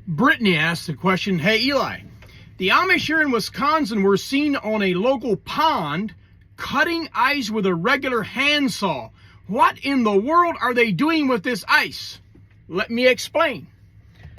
Brittany asked the question, hey Eli, the Amish here in Wisconsin were seen on a local pond cutting ice with a regular handsaw. What in the world are they doing with this ice? Let me explain.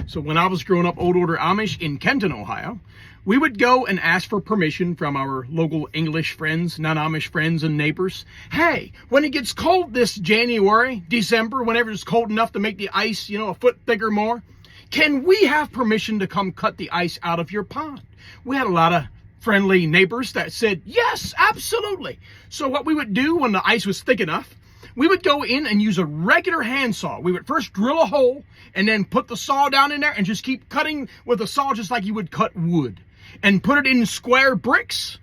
So when I was growing up old order Amish in Kenton, Ohio, we would go and ask for permission from our local English friends, non-Amish friends and neighbors. Hey, when it gets cold this January, December, whenever it's cold enough to make the ice, a foot thick or more, can we have permission to come cut the ice out of your pond? We had a lot of friendly neighbors that said, yes, absolutely. So what we would do when the ice was thick enough, we would go in and use a regular handsaw. We would first drill a hole and then put the saw down in there and just keep cutting with a saw just like you would cut wood. And put it in square bricks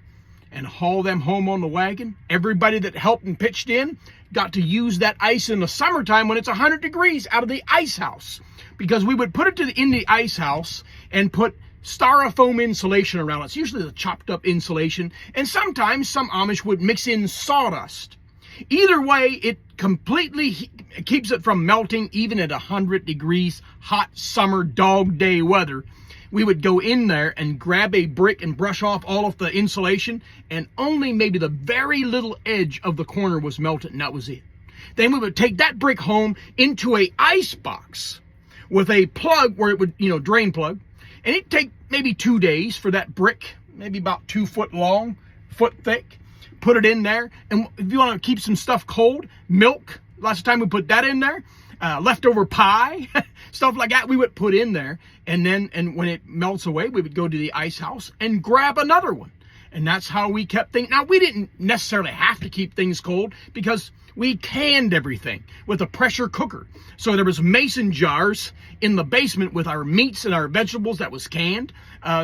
and haul them home on the wagon. Everybody that helped and pitched in got to use that ice in the summertime when it's 100 degrees out of the ice house. Because we would put it in the ice house and put styrofoam insulation around it. It's usually the chopped up insulation. And sometimes some Amish would mix in sawdust. Either way, it completely keeps it from melting even at 100 degrees hot summer dog day weather. We would go in there and grab a brick and brush off all of the insulation, and only maybe the very little edge of the corner was melted, and that was it. Then we would take that brick home into a ice box with a plug where it would, drain plug, and it'd take maybe 2 days for that brick, maybe about 2 foot long, foot thick, put it in there. And if you want to keep some stuff cold, milk, lots of time we put that in there. Leftover pie, stuff like that we would put in there. And when it melts away, we would go to the ice house and grab another one. And that's how we kept things. Now, we didn't necessarily have to keep things cold because we canned everything with a pressure cooker. So there was mason jars in the basement with our meats and our vegetables that was canned.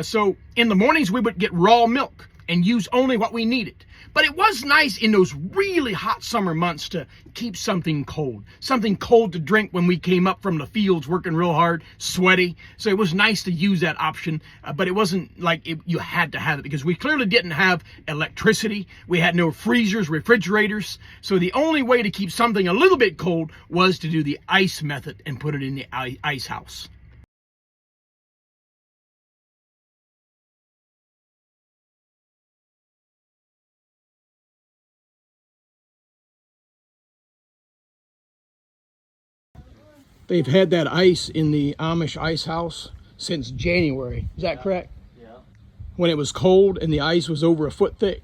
So in the mornings, we would get raw milk and use only what we needed. But it was nice in those really hot summer months to keep something cold to drink when we came up from the fields working real hard, sweaty. So it was nice to use that option, but it wasn't like you had to have it because we clearly didn't have electricity. We had no freezers, refrigerators. So the only way to keep something a little bit cold was to do the ice method and put it in the ice house. They've had that ice in the Amish ice house since January. Is that correct? Yeah. When it was cold and the ice was over a foot thick.